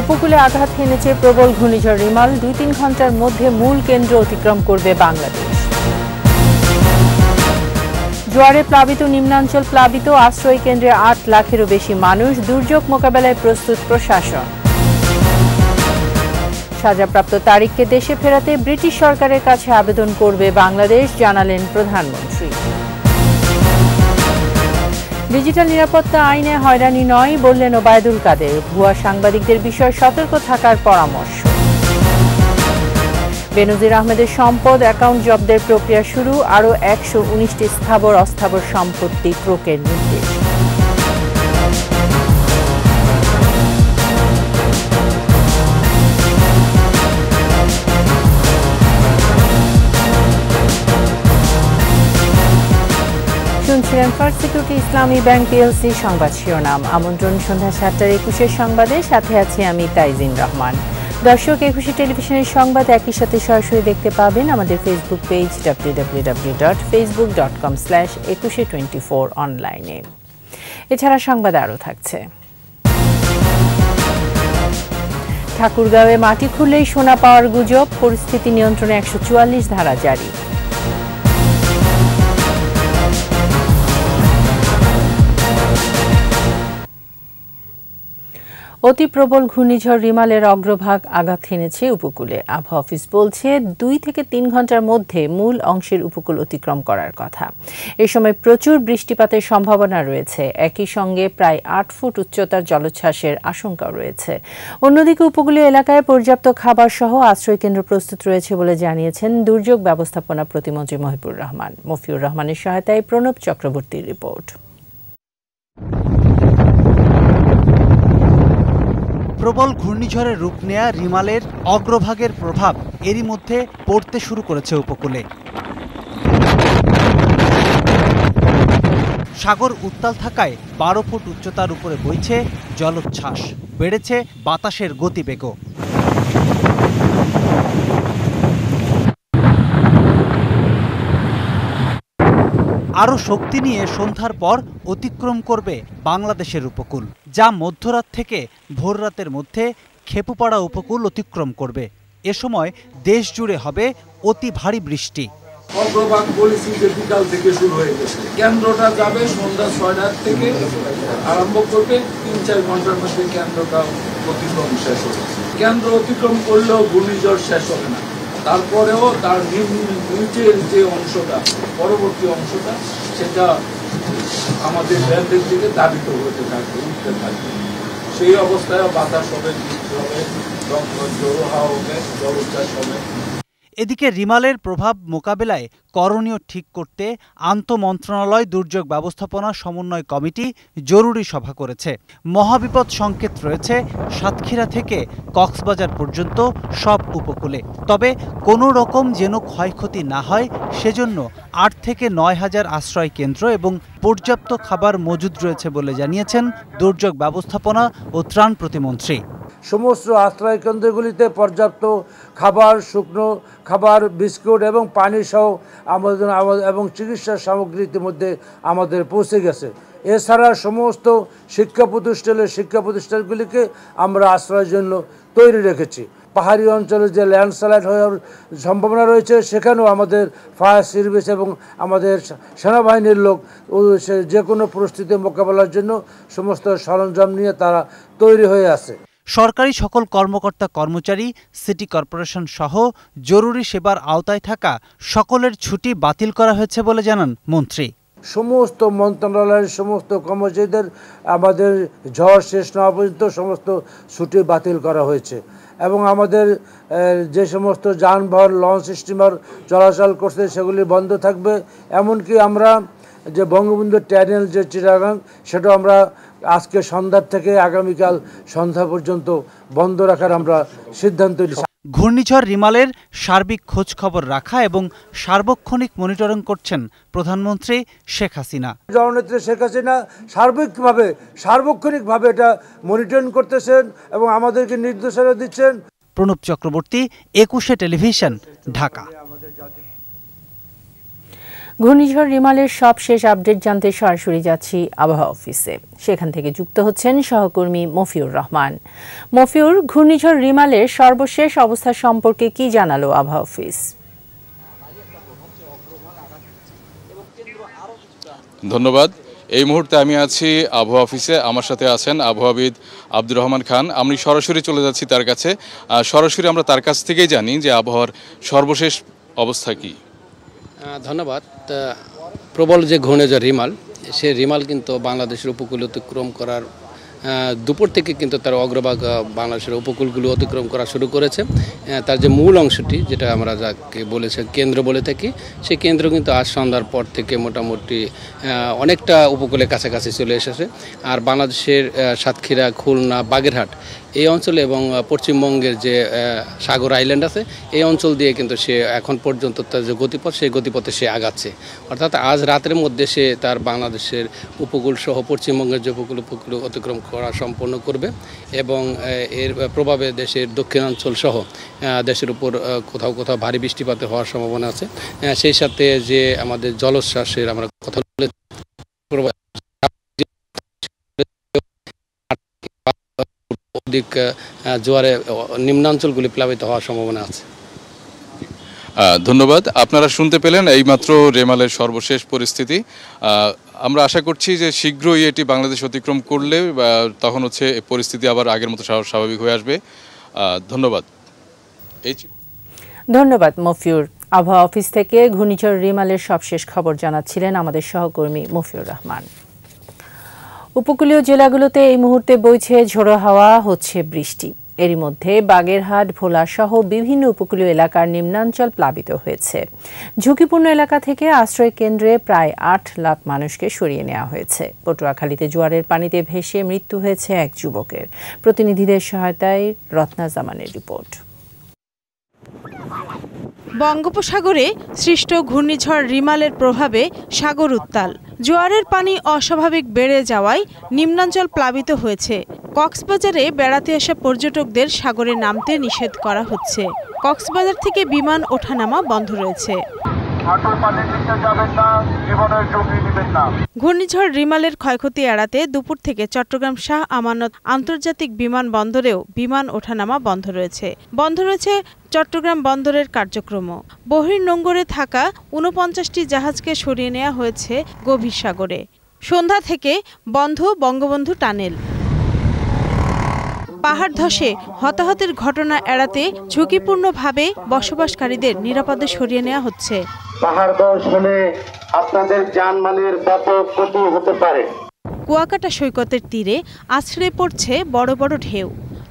উপকূলে আঘাত হেনেছে প্রবল ঘূর্ণিঝড় রিমাল। ২-৩ ঘন্টার মধ্যে মূল কেন্দ্র অতিক্রম করবে বাংলাদেশ। জোয়ারে প্লাবিত নিম্নাঞ্চল প্লাবিত, আশ্রয় কেন্দ্রে ৮ লাখেরও বেশি মানুষ। দুর্যোগ মোকাবেলায় প্রস্তুত প্রশাসন। সাজাপ্রাপ্ত তারিককে দেশে ফেরাতে ব্রিটিশ সরকারের কাছে আবেদন করবে বাংলাদেশ, জানালেন প্রধানমন্ত্রী। ডিজিটাল নিরাপত্তা আইনে হয়রানি নয়, বললেন ওবায়দুল কাদের। ভুয়া সাংবাদিকদের বিষয়ে সতর্ক থাকার পরামর্শ। বেনজির আহমেদের সম্পদ অ্যাকাউন্ট জব্দের প্রক্রিয়া শুরু, আরও ১১৯টি স্থাবর অস্থাবর সম্পত্তি ক্রোকের নির্দেশ। শুনছিলেন ফার্স্ট সিকিউরিটি ইসলামী ব্যাংক পিএলসি সংবাদ শিরোনাম। আমন্ত্রণ সন্ধ্যা ৭:২১ সংবাদে, সাথে আছি আমি তাইজিন রহমান। দর্শক, ২১ টেলিভিশনের সংবাদ একই সাথে সরাসরি দেখতে পাবেন আমাদের ফেসবুক পেজ www.facebook.com/2124 অনলাইনে। এছাড়া সংবাদ আরও থাকছে। ঠাকুরগাঁওয়ে মাটি খুললেই সোনা পাওয়ার গুজব, পরিস্থিতি নিয়ন্ত্রণে ১৪৪ ধারা জারি। অতি প্রবল ঘূর্ণিঝড় রিমালের অগ্রভাগ আঘাত হেনেছে উপকূলে। আবহাওয়া অফিস বলছে ২ থেকে ৩ ঘন্টার মধ্যে মূল অংশের উপকূল অতিক্রম করার কথা। এ সময় প্রচুর বৃষ্টিপাতের সম্ভাবনা রয়েছে। একই সঙ্গে প্রায় ৮ ফুট উচ্চতার জলোচ্ছ্বাসের আশঙ্কাও রয়েছে। অন্যদিকে উপকূলীয় এলাকায় পর্যাপ্ত খাবার সহ আশ্রয়কেন্দ্র প্রস্তুত রয়েছে বলে জানিয়েছেন দুর্যোগ ব্যবস্থাপনা প্রতিমন্ত্রী মফিউর রহমানের সহায়তায় প্রণব চক্রবর্তীর রিপোর্ট। প্রবল ঘূর্ণিঝড়ের রূপ নেয়া রিমালের অগ্রভাগের প্রভাব এরই মধ্যে পড়তে শুরু করেছে উপকূলে। সাগর উত্তাল থাকায় ১২ ফুট উচ্চতার উপরে বইছে জলোচ্ছ্বাস, বেড়েছে বাতাসের গতিবেগও। আরও শক্তি নিয়ে সন্ধ্যার পর অতিক্রম করবে বাংলাদেশের উপকূল, যা মধ্যরাত থেকে ভোররাতের মধ্যে খেপুপাড়া উপকূল অতিক্রম করবে। এ সময় দেশ জুড়ে হবে অতি ভারী বৃষ্টি। অগ্রভাগ বলেছি যে বিকাল থেকে শুরু হয়ে গেছে। কেন্দ্রটা যাবে সন্ধ্যা ৬টার থেকে আরম্ভ করবে, ৩-৪ ঘন্টার মধ্যে কেন্দ্রটা অতিক্রম শেষ হবে। কেন্দ্র অতিক্রম করলেও ঘূর্ণিঝড় শেষ হবে না, তারপরেও তার নিচের যে অংশটা, পরবর্তী অংশটা, সেটা আমাদের ব্যান্ডের দিকে দাবিত হতে থাকবে, উঠতে থাকবে। সেই অবস্থায় বাতাস হবে, বৃষ্টি হবে, জোড়া হবে, জলোচ্ছ্বাস হবে। এদিকে রিমালের প্রভাব মোকাবেলায় করণীয় ঠিক করতে আন্তঃমন্ত্রণালয় দুর্যোগ ব্যবস্থাপনা সমন্বয় কমিটি জরুরি সভা করেছে। মহাবিপদ সংকেত রয়েছে সাতক্ষীরা থেকে কক্সবাজার পর্যন্ত সব উপকূলে। তবে কোনো রকম যেন ক্ষয়ক্ষতি না হয় সেজন্য ৮ থেকে ৯ হাজার আশ্রয় কেন্দ্র এবং পর্যাপ্ত খাবার মজুদ রয়েছে বলে জানিয়েছেন দুর্যোগ ব্যবস্থাপনা ও ত্রাণ প্রতিমন্ত্রী। সমস্ত আশ্রয় কেন্দ্রগুলিতে পর্যাপ্ত খাবার, শুকনো খাবার, বিস্কুট এবং পানি সহ আমাদের এবং চিকিৎসা সামগ্রী ইতিমধ্যে আমাদের পৌঁছে গেছে। এছাড়া সমস্ত শিক্ষা প্রতিষ্ঠানগুলিকে আমরা আশ্রয়ের জন্য তৈরি রেখেছি। পাহাড়ি অঞ্চলে যে ল্যান্ডস্লাইড হওয়ার সম্ভাবনা রয়েছে সেখানেও আমাদের ফায়ার সার্ভিস এবং আমাদের সেনাবাহিনীর লোক যে কোনো পরিস্থিতি মোকাবেলার জন্য সমস্ত সরঞ্জাম নিয়ে তারা তৈরি হয়ে আছে। সরকারি সকল কর্মকর্তা কর্মচারী, সিটি কর্পোরেশন সহ জরুরি সেবার আওতায় থাকা সকলের ছুটি বাতিল করা হয়েছে বলে জানান মন্ত্রী। সমস্ত মন্ত্রণালয়ের সমস্ত কর্মচারীদের আমাদের ঝড় শেষ না হওয়া পর্যন্ত সমস্ত ছুটি বাতিল করা হয়েছে এবং আমাদের যে সমস্ত যানবাহন, লঞ্চ, স্টিমার চলাচল করছে সেগুলি বন্ধ থাকবে। এমনকি আমরা যে বঙ্গবন্ধু টানেল যে চিটাগাং, সেটাও আমরা আজকে সন্ধ্যার থেকে আগামীকাল সন্ধ্যা পর্যন্ত বন্ধ রাখার আমরা সিদ্ধান্ত নিয়েছি। ঘূর্ণিঝড় রিমালের সার্বিক খোঁজ খবর রাখা এবং সার্বক্ষণিক মনিটরিং করছেন প্রধানমন্ত্রী শেখ হাসিনা। জননেত্রী শেখ হাসিনা সার্বক্ষণিকভাবে এটা মনিটরিং করতেছেন এবং আমাদেরকে নির্দেশনা দিচ্ছেন। প্রণব চক্রবর্তী, ২১ টেলিভিশন, ঢাকা। ঘূর্ণিঝড় রিমালের সব শেষ আপডেট জানতে সরাসরি যাচ্ছি আবহাওয়া অফিসে। সেখান থেকে যুক্ত হচ্ছেন সহকর্মী মফিউর রহমান। মফিউর, ঘূর্ণিঝড় রিমালের সর্বশেষ অবস্থা সম্পর্কে কি জানালো আবহাওয়া অফিস? ধন্যবাদ। এই মুহূর্তে আমি আছি আবহাওয়া অফিসে, আমার সাথে আছেন আবহাওয়াবিদ আব্দুর রহমান খান। আমি সরাসরি চলে যাচ্ছি তার কাছে, সরাসরি আমরা তার কাছ থেকেই জানি যে আবহাওয়ার সর্বশেষ অবস্থা কি। ধন্যবাদ। প্রবল যে ঘূর্ণিঝড় রিমাল, সে রিমাল কিন্তু বাংলাদেশের উপকূল অতিক্রম করার দুপুর থেকে কিন্তু তার অগ্রভাগ বাংলাদেশের উপকূলগুলো অতিক্রম করা শুরু করেছে। তার যে মূল অংশটি, যেটা আমরা যাকে বলেছে কেন্দ্র বলে থাকি, সেই কেন্দ্র কিন্তু আজ সন্ধ্যার পর থেকে মোটামুটি অনেকটা উপকূলের কাছাকাছি চলে এসেছে। আর বাংলাদেশের সাতক্ষীরা, খুলনা, বাগেরহাট এই অঞ্চলে এবং পশ্চিমবঙ্গের যে সাগর আইল্যান্ড আছে, এই অঞ্চল দিয়ে কিন্তু সে এখন পর্যন্ত তার যে গতিপথ, সেই গতিপথে সে আগাচ্ছে। অর্থাৎ আজ রাতের মধ্যে সে তার বাংলাদেশের উপকূল সহ পশ্চিমবঙ্গের যে উপকূল অতিক্রম করা সম্পন্ন করবে এবং এর প্রভাবে দেশের দক্ষিণাঞ্চল সহ দেশের উপর কোথাও কোথাও ভারী বৃষ্টিপাত হওয়ার সম্ভাবনা আছে। সেই সাথে যে আমাদের জলোচ্ছ্বাসের আমরা কথা বলে অধিক জোয়ারে নিম্নাঞ্চলগুলি প্লাবিত হওয়ার সম্ভাবনা আছে। ধন্যবাদ। আপনারা শুনতে পেলেন এইমাত্র রেমালের সর্বশেষ পরিস্থিতি। আমরা আশা করছি যে শীঘ্রই এটি বাংলাদেশ অতিক্রম করলে তখন হচ্ছে পরিস্থিতি আবার আগের মতো স্বাভাবিক হয়ে আসবে। ধন্যবাদ। ধন্যবাদ মফিউর। আবহাওয়া অফিস থেকে ঘূর্ণিঝড় রিমালের সবশেষ খবর জানাচ্ছিলেন আমাদের সহকর্মী মফিউর রহমান। উপকূলীয় জেলাগুলোতে এই মুহূর্তে বইছে ঝোড়ো হাওয়া, হচ্ছে বৃষ্টি। এরই মধ্যে বাগেরহাট, ভোলা সহ বিভিন্ন উপকূলীয় এলাকার নিম্নাঞ্চল প্লাবিত হয়েছে। ঝুঁকিপূর্ণ এলাকা থেকে আশ্রয় কেন্দ্রে প্রায় 8 লাখ মানুষকে সরিয়ে নেওয়া হয়েছে। পটুয়াখালীতে জোয়ারের পানিতে ভেসে মৃত্যু হয়েছে এক যুবকের। প্রতিনিধিদের সহায়তায় রত্না জামানের রিপোর্ট। বঙ্গোপসাগরে সৃষ্ট ঘূর্ণিঝড় রিমালের প্রভাবে সাগর উত্তাল। জোয়ারের পানি অস্বাভাবিক বেড়ে যাওয়ায় নিম্নাঞ্চল প্লাবিত হয়েছে। কক্সবাজারে বেড়াতে আসা পর্যটকদের সাগরে নামতে নিষেধ করা হচ্ছে। কক্সবাজার থেকে বিমান ওঠানামা বন্ধ রয়েছে। ঘূর্ণিঝড় রিমালের ক্ষয়ক্ষতি এড়াতে দুপুর থেকে চট্টগ্রাম শাহ আমানত আন্তর্জাতিক বিমানবন্দরেও বিমান ওঠানামা বন্ধ রয়েছে। বন্ধ রয়েছে চট্টগ্রাম বন্দরের কার্যক্রমও। বহির্নোঙরে থাকা 49টি জাহাজকে সরিয়ে নেওয়া হয়েছে গভীর সাগরে। সন্ধ্যা থেকে বন্ধ বঙ্গবন্ধু টানেল। পাহাড় ধসে হতাহতের ঘটনা এড়াতে ঝুঁকিপূর্ণভাবে বসবাসকারীদের নিরাপদে সরিয়ে নেওয়া হচ্ছে। পাহাড় ধস হলে আপনাদের জানমালের ব্যাপক ক্ষতি হতে পারে। কুয়াকাটা সৈকতের তীরে আছড়ে পড়ছে বড় বড় ঢেউ।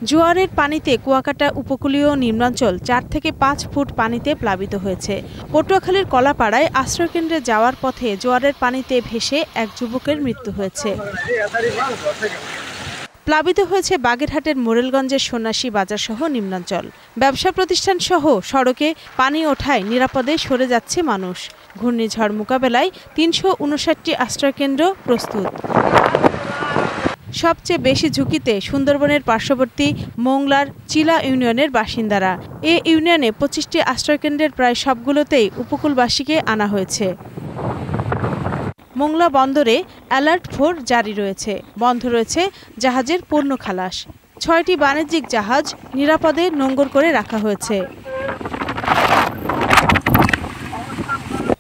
জোয়ারের পানিতে কুয়াকাটা উপকূলীয় নিম্নাঞ্চল 4 থেকে 5 ফুট পানিতে প্লাবিত হয়েছে। পটুয়াখালীর কলাপাড়ায় আশ্রয়কেন্দ্রে যাওয়ার পথে জোয়ারের পানিতে ভেসে এক যুবকের মৃত্যু হয়েছে। প্লাবিত হয়েছে বাগেরহাটের মোরেলগঞ্জের সন্ন্যাসী বাজার সহ নিম্নাঞ্চল। ব্যবসা প্রতিষ্ঠান সহ সড়কে পানি ওঠায় নিরাপদে সরে যাচ্ছে মানুষ। ঘূর্ণিঝড় মোকাবেলায় 359টি আশ্রয়কেন্দ্র প্রস্তুত। সবচেয়ে বেশি ঝুঁকিতে সুন্দরবনের পার্শ্ববর্তী মোংলার চিলা ইউনিয়নের বাসিন্দারা। এ ইউনিয়নে 25টি আশ্রয়কেন্দ্রের প্রায় সবগুলোতেই উপকূলবাসীকে আনা হয়েছে। মোংলা বন্দরে অ্যালার্ট 4 জারি রয়েছে। বন্ধ রয়েছে জাহাজের পণ্য খালাস। 6টি বাণিজ্যিক জাহাজ নিরাপদে নোঙর করে রাখা হয়েছে।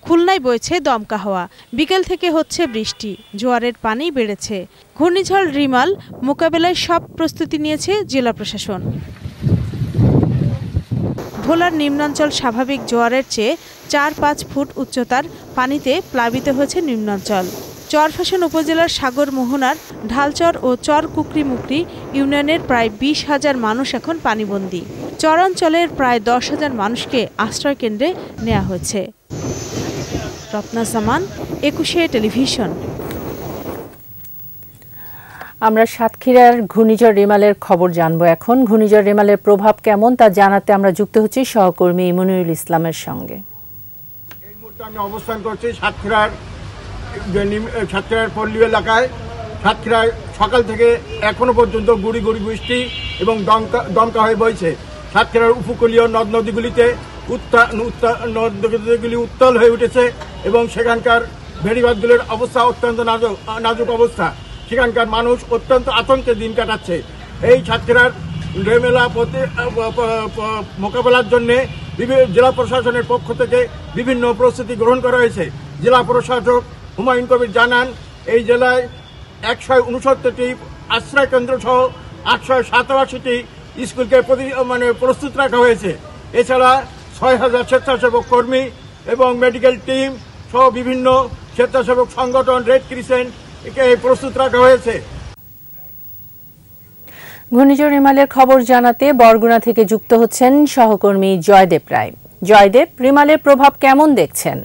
খুলনায় বইছে দমকা হাওয়া। বিকেল থেকে হচ্ছে বৃষ্টি। জোয়ারের পানি বেড়েছে। ঘূর্ণিঝড় রিমাল মোকাবেলায় সব প্রস্তুতি নিয়েছে জেলা প্রশাসন। ভোলার নিম্নাঞ্চল স্বাভাবিক জোয়ারের চেয়ে 4-5 ফুট উচ্চতার পানিতে প্লাবিত হয়েছে নিম্নাঞ্চল। চরফ্যাশন উপজেলার সাগর মোহনার ঢালচর ও চর কুকরিমুকরি ইউনিয়নের প্রায় 20,000 মানুষ এখন পানিবন্দী। চরাঞ্চলের প্রায় 10,000 মানুষকে আশ্রয় কেন্দ্রে নেওয়া হয়েছে। রত্না জামান, 21 টেলিভিশন। আমরা সাতক্ষীরার ঘূর্ণিঝড় রিমালের খবর জানবো এখন। ঘূর্ণিঝড় রিমালের প্রভাব কেমন তা জানাতে আমরা যুক্ত হচ্ছি সহকর্মী মনিরুল ইসলামের সঙ্গে। এই মুহূর্তে আমি অবস্থান করছি সাতক্ষীরার পল্লী এলাকায়। সাতক্ষীরায় সকাল থেকে এখনো পর্যন্ত গুড়ি গুড়ি বৃষ্টি এবং দমকা হয়ে বইছে। সাতক্ষীরার উপকূলীয় নদ নদীগুলি উত্তাল হয়ে উঠেছে এবং সেখানকার ভেড়িবাদগুলোর অবস্থা অত্যন্ত নাজুক অবস্থা। সেখানকার মানুষ অত্যন্ত আতঙ্কে দিন কাটাচ্ছে। এই সাতক্ষীরার রেমেলা মোকাবেলার জন্য জেলা প্রশাসনের পক্ষ থেকে বিভিন্ন প্রস্তুতি গ্রহণ করা হয়েছে। জেলা প্রশাসক হুমায়ুন কবির জানান, এই জেলায় 169টি আশ্রয় কেন্দ্র সহ 887টি স্কুলকে প্রস্তুত রাখা হয়েছে। এছাড়া 6000 স্বেচ্ছাসেবক কর্মী এবং মেডিকেল টিম সহ বিভিন্ন স্বেচ্ছাসেবক সংগঠন রেড ক্রিসেন্ট একে প্রস্তুত রাখা হয়েছে। ঘূর্ণিঝড় রিমালের খবর জানাতে বরগুনা থেকে যুক্ত হচ্ছেন সহকর্মী জয়দেব রায়। জয়দেব, রিমালের প্রভাব কেমন দেখছেন?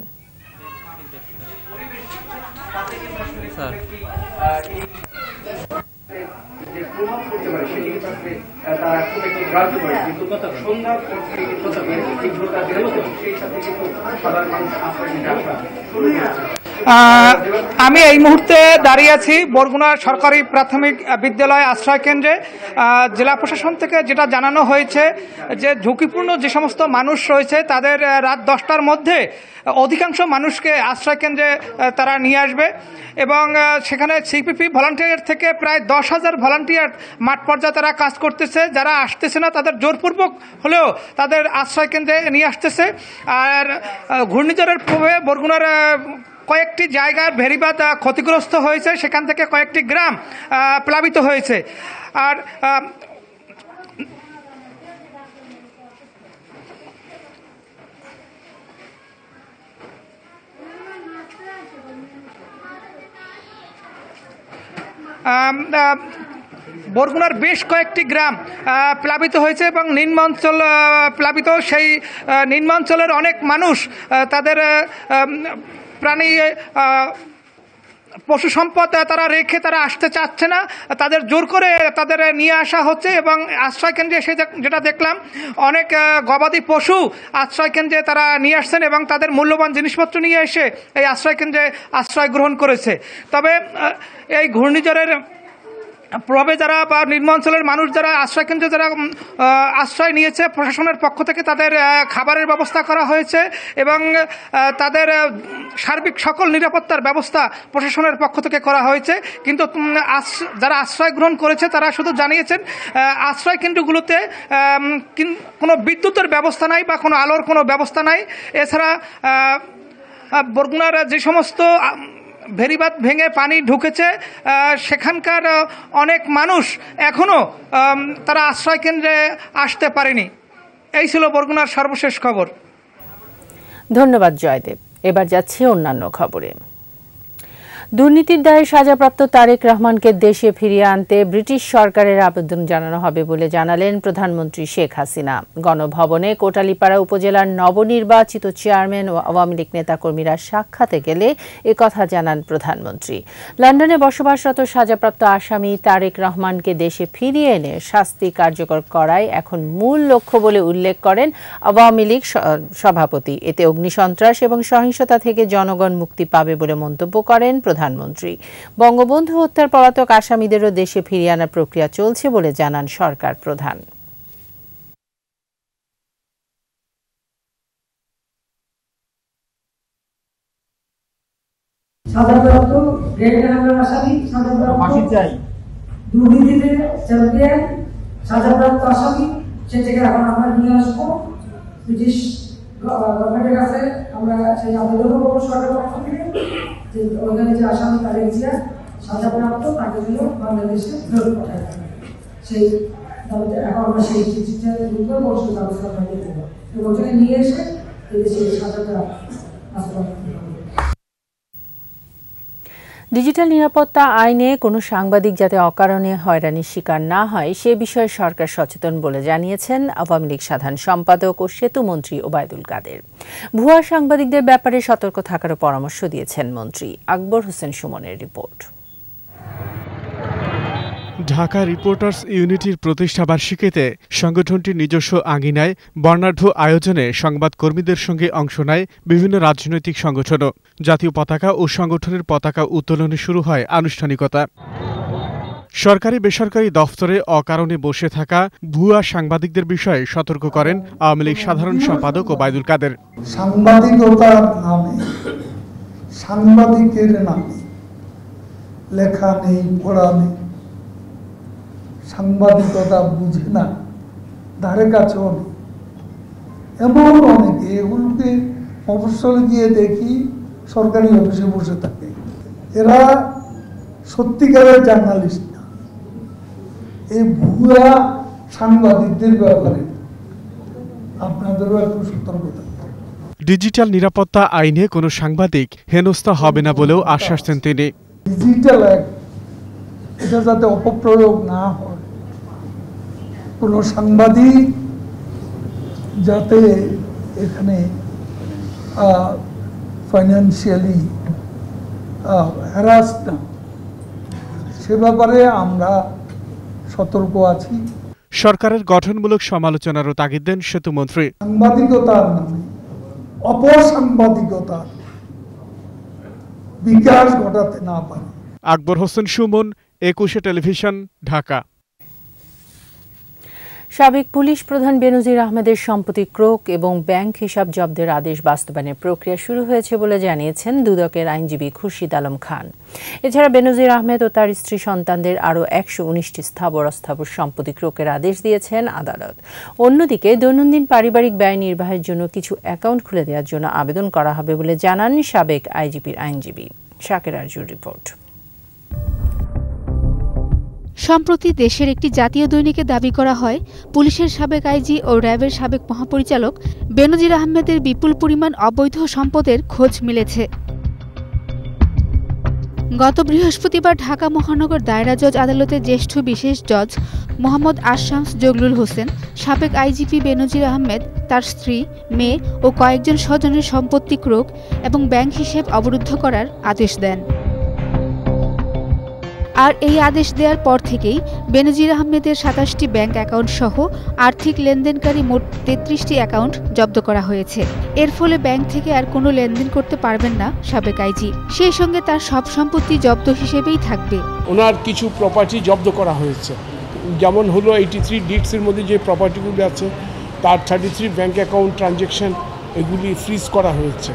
আমি এই মুহূর্তে দাঁড়িয়ে আছি বরগুনা সরকারি প্রাথমিক বিদ্যালয় আশ্রয় কেন্দ্রে। জেলা প্রশাসন থেকে যেটা জানানো হয়েছে যে ঝুঁকিপূর্ণ যে সমস্ত মানুষ রয়েছে তাদের রাত 10টার মধ্যে অধিকাংশ মানুষকে আশ্রয় কেন্দ্রে তারা নিয়ে আসবে এবং সেখানে সিপিপি ভলান্টিয়ার থেকে প্রায় 10,000 ভলান্টিয়ার মাঠ পর্যায়ে তারা কাজ করতেছে। যারা আসতেছে না তাদের জোরপূর্বক হলেও তাদের আশ্রয় কেন্দ্রে নিয়ে আসতেছে। আর ঘূর্ণিঝড়ের প্রভাবে বরগুনার কয়েকটি জায়গার ভেড়িবাঁধ ক্ষতিগ্রস্ত হয়েছে, সেখান থেকে কয়েকটি গ্রাম প্লাবিত হয়েছে। আর বরগুনার বেশ কয়েকটি গ্রাম প্লাবিত হয়েছে এবং নিম্নাঞ্চল প্লাবিত। সেই নিম্নাঞ্চলের অনেক মানুষ তাদের প্রাণী পশু সম্পদ তারা রেখে তারা আসতে চাচ্ছে না, তাদের জোর করে তাদের নিয়ে আসা হচ্ছে এবং আশ্রয় কেন্দ্রে এসে যেটা দেখলাম অনেক গবাদি পশু আশ্রয় কেন্দ্রে তারা নিয়ে আসছেন এবং তাদের মূল্যবান জিনিসপত্র নিয়ে এসে এই আশ্রয় কেন্দ্রে আশ্রয় গ্রহণ করেছে। তবে এই ঘূর্ণিঝড়ের প্রভাবে যারা বা নিম্নাঞ্চলের মানুষ যারা আশ্রয় কেন্দ্রে যারা আশ্রয় নিয়েছে, প্রশাসনের পক্ষ থেকে তাদের খাবারের ব্যবস্থা করা হয়েছে এবং তাদের সার্বিক সকল নিরাপত্তার ব্যবস্থা প্রশাসনের পক্ষ থেকে করা হয়েছে। কিন্তু যারা আশ্রয় গ্রহণ করেছে তারা শুধু জানিয়েছেন আশ্রয় কেন্দ্রগুলোতে কোনো বিদ্যুতের ব্যবস্থা নাই বা কোনো আলোর কোনো ব্যবস্থা নাই। এছাড়া বরগুনার যে সমস্ত ভেড়িবাঁধ ভেঙে পানি ঢুকেছে সেখানকার অনেক মানুষ এখনও তারা আশ্রয় কেন্দ্রে আসতে পারেনি। এই ছিল বরগুনার সর্বশেষ খবর। ধন্যবাদ জয়দেব। এবার যাচ্ছি অন্যান্য খবরে। দুর্নীতির দায়ে সাজাপ্রাপ্ত তারেক রহমানকে দেশে ফিরিয়ে আনতে ব্রিটিশ সরকারের আবেদন জানানো হবে বলে জানালেন প্রধানমন্ত্রী শেখ হাসিনা। গণভবনে কোটালীপাড়া উপজেলার নবনির্বাচিত চেয়ারম্যান ও আওয়ামী লীগ নেতাকর্মীরা সাক্ষাতে গেলে একথা জানান প্রধানমন্ত্রী। লন্ডনে বসবাসরত সাজাপ্রাপ্ত আসামি তারেক রহমানকে দেশে ফিরিয়ে এনে শাস্তি কার্যকর করাই এখন মূল লক্ষ্য বলে উল্লেখ করেন আওয়ামী লীগ সভাপতি। এতে অগ্নিসন্ত্রাস এবং সহিংসতা থেকে জনগণ মুক্তি পাবে বলে মন্তব্য করেন প্রধানমন্ত্রী। বঙ্গবন্ধু হত্যার পলাতক আসামিদেরও দেশে ফিরিয়ে আনার প্রক্রিয়া চলছে বলে জানান সরকার প্রধান। সাজাপ্রাপ্ত আসামি সেটাকে এখন আমরা নিয়ে আসবো ব্রিটিশ গভর্নমেন্টের কাছে। আমরা সেই আবেদনও করবো সরকারের পক্ষ থেকে যে ওখানে যে আসামি তারেক জিয়া সাজাপ্রাপ্ত তাকে যেন বাংলাদেশে ফেরত পাঠায় থাকে। সেই দাবিতে এখন আমরা সেই চিঠিটা ব্যবস্থা দেবো এবং ওটাকে নিয়ে এসে এদেশে সাজাটা বাস্তবায়ন করতে হবে। ডিজিটাল নিরাপত্তা আইনে কোনো সাংবাদিক যাতে অকারণে হয়রানির শিকার না হয় সে বিষয়ে সরকার সচেতন বলে জানিয়েছেন আওয়ামী লীগ সাধারণ সম্পাদক ও সেতুমন্ত্রী ওবায়দুল কাদের। ভুয়া সাংবাদিকদের ব্যাপারে সতর্ক থাকারও পরামর্শ দিয়েছেন মন্ত্রী। আকবর হোসেন সুমনের রিপোর্ট। ঢাকা রিপোর্টার্স ইউনিটির প্রতিষ্ঠাবার্ষিকীতে সংগঠনটির নিজস্ব আঙিনায় বর্ণাঢ্য আয়োজনে সংবাদকর্মীদের সঙ্গে অংশ নেয় বিভিন্ন রাজনৈতিক সংগঠনও। জাতীয় পতাকা ও সংগঠনের পতাকা উত্তোলনে শুরু হয় আনুষ্ঠানিকতা। সরকারি বেসরকারি দফতরে অকারণে বসে থাকা ভুয়া সাংবাদিকদের বিষয়ে সতর্ক করেন আওয়ামী লীগ সাধারণ সম্পাদক ওবায়দুল কাদের। সাংবাদিকতার নামে সাংবাদিকের নামে লেখা নেই, পড়া নেই, সাংবাদিকতা বুঝে না, ধারে কাছেও নেই, এমন অনেকে। এগুলোকে মফস্বলে গিয়ে দেখি সরকারি অফিসে বসে থাকে। এরা সত্যিকারের জার্নালিস্ট না। এই ভুয়া সাংবাদিকদের ব্যাপারে আপনাদেরও একটু সতর্কতা। ডিজিটাল নিরাপত্তা আইনে কোনো সাংবাদিক হেনস্থা হবে না বলেও আশ্বাস দেন তিনি। ডিজিটাল অ্যাক্ট, এটা যাতে অপপ্রয়োগ না হয়, কোনো সাংবাদিক যাতে এখানে ফাইন্যান্সিয়ালি হ্যারাস না, সে ব্যাপারে আমরা সতর্ক আছি। সরকারের গঠনমূলক সমালোচনারও তাগিদ দেন সেতুমন্ত্রী। সাংবাদিকতার নামে অপসাংবাদিকতার বিকাশ ঘটাতে না পারে। আকবর হোসেন সুমন, 21 টেলিভিশন, ঢাকা। সাবেক পুলিশ প্রধান বেনজির আহমেদের সম্পত্তি ক্রোক এবং ব্যাংক হিসাব জব্দের আদেশ বাস্তবায়নের প্রক্রিয়া শুরু হয়েছে বলে জানিয়েছেন দুদকের আইনজীবী খুরশিদ আলম খান। এছাড়া বেনজির আহমেদ ও তার স্ত্রী সন্তানদের আরও 119টি স্থাবর অস্থাবর সম্পত্তি ক্রোকের আদেশ দিয়েছেন আদালত। অন্যদিকে দৈনন্দিন পারিবারিক ব্যয় নির্বাহের জন্য কিছু অ্যাকাউন্ট খুলে দেওয়ার জন্য আবেদন করা হবে বলে জানান সাবেক আইজিপির আইনজীবী। শাকের আরজুর রিপোর্ট। সম্প্রতি দেশের একটি জাতীয় দৈনিকে দাবি করা হয়, পুলিশের সাবেক আইজি ও র্যাবের সাবেক মহাপরিচালক বেনজির আহমেদের বিপুল পরিমাণ অবৈধ সম্পদের খোঁজ মিলেছে। গত বৃহস্পতিবার ঢাকা মহানগর দায়রা জজ আদালতের জ্যেষ্ঠ বিশেষ জজ মোহাম্মদ আশামস জগলুল হোসেন সাবেক আইজিপি বেনজির আহমেদ, তার স্ত্রী, মেয়ে ও কয়েকজন স্বজনের সম্পত্তি ক্রোক এবং ব্যাংক হিসেব অবরুদ্ধ করার আদেশ দেন। আর এই আদেশ দেওয়ার পর থেকেই বেনজির আহমেদের 27টি ব্যাংক অ্যাকাউন্ট সহ আর্থিক লেনদেনকারী মোট 33টি অ্যাকাউন্ট জব্দ করা হয়েছে। এর ফলে ব্যাংক থেকে আর কোনো লেনদেন করতে পারবেন না সাবেক আইজি। সেই সঙ্গে তার সব সম্পত্তি জব্দ হিসেবেই থাকবে। ওনার কিছু প্রপার্টি জব্দ করা হয়েছে, যেমন হলো 83 ডিডসের মধ্যে যে প্রপার্টিগুলি আছে, তার 33 ব্যাংক অ্যাকাউন্ট ট্রানজ্যাকশন, এগুলি ফ্রিজ করা হয়েছে।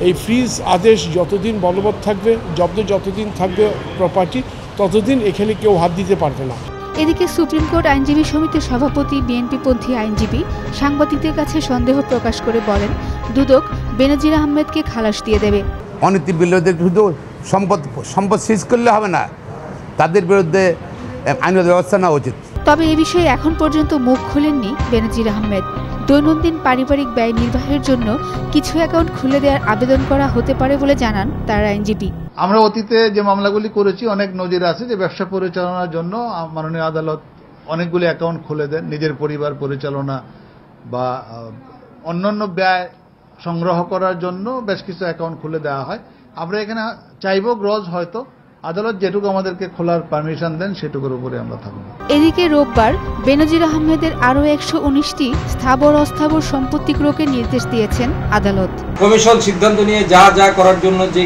এই ফ্রিজ আদেশ যতদিন বলবৎ থাকবে, জব্দ যতদিন থাকবে প্রপার্টি, ততদিন এখানে কেউ হাত দিতে পারবে না। এদিকে সুপ্রিম কোর্ট আইনজীবী সমিতির সভাপতি বিএনপিপন্থী আইনজীবী সাংবাদিকদের কাছে সন্দেহ প্রকাশ করে বলেন, দুদক বেনজির আহমেদকে খালাস দিয়ে দেবে। অনীতি বিরোধী শুধু সম্পদ সিজ করলে হবে না, তাদের বিরুদ্ধে আইনগত ব্যবস্থা নেওয়া উচিত। তবে এ বিষয়ে এখন পর্যন্ত মুখ খোলেননি বেনজির আহমেদ। দৈনন্দিন পারিবারিক ব্যয় নির্বাহের জন্য কিছু অ্যাকাউন্ট খুলে দেওয়ার আবেদন করা হতে পারে বলে জানান তার আইনজীবী। আমরা অতীতে যে মামলাগুলি করেছি, অনেক নজির আছে যে ব্যবসা পরিচালনার জন্য মাননীয় আদালত অনেকগুলি অ্যাকাউন্ট খুলে দেন, নিজের পরিবার পরিচালনা বা অন্যান্য ব্যয় সংগ্রহ করার জন্য বেশ কিছু অ্যাকাউন্ট খুলে দেওয়া হয়। আমরা এখানে চাইব গ্রজ হয়তো আদালত যেটুকু আমাদেরকে খোলার পারমিশন দেন সেটুকুর উপরে আমরা থাকব। এদিকে রোববার বেনজির আহমেদের আরও 119টি স্থাবর অস্থাবর সম্পত্তি ক্রোকের নির্দেশ দিয়েছেন আদালত। কমিশন সিদ্ধান্ত নিয়ে যা যা করার জন্য যে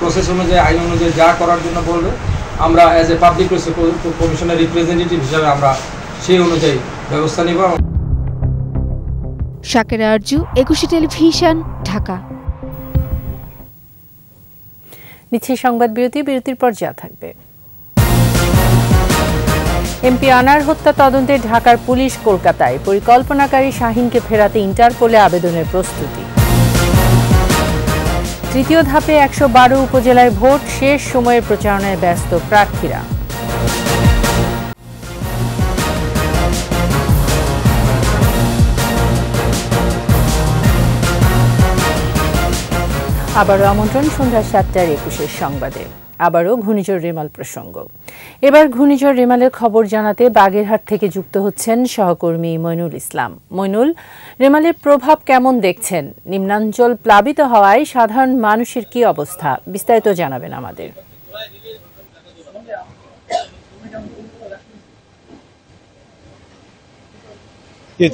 প্রসেস অনুযায়ী, আইন অনুযায়ী যা করার জন্য বলবে, আমরা অ্যাজ এ পাবলিক কমিশনের রিপ্রেজেন্টেটিভ হিসাবে আমরা সেই অনুযায়ী ব্যবস্থা নিব। শাকের আরজু, 21 টেলিভিশন, ঢাকা। নিচ্ছে সংবাদ বিরতির পর যা থাকবে। এমপি আনার হত্যা তদন্তে ঢাকার পুলিশ কলকাতায়, পরিকল্পনাকারী শাহিনকে ফেরাতে ইন্টারপোলে আবেদনের প্রস্তুতি। তৃতীয় ধাপে 112 উপজেলায় ভোট, শেষ সময়ের প্রচারণায় ব্যস্ত প্রার্থীরা। আবারও আমন্ত্রণ সন্ধ্যা 7টার 21 সংবাদে। আবারও ঘূর্ণিঝড় রেমাল প্রসঙ্গ। এবার ঘূর্ণিঝড় রেমালের খবর জানাতে বাগেরহাট থেকে যুক্ত হচ্ছেন সহকর্মী মইনুল ইসলাম। মইনুল, রেমালের প্রভাব কেমন দেখছেন? নিম্নাঞ্চল প্লাবিত হওয়ায় সাধারণ মানুষের কি অবস্থা? বিস্তারিত জানাবেন আমাদের।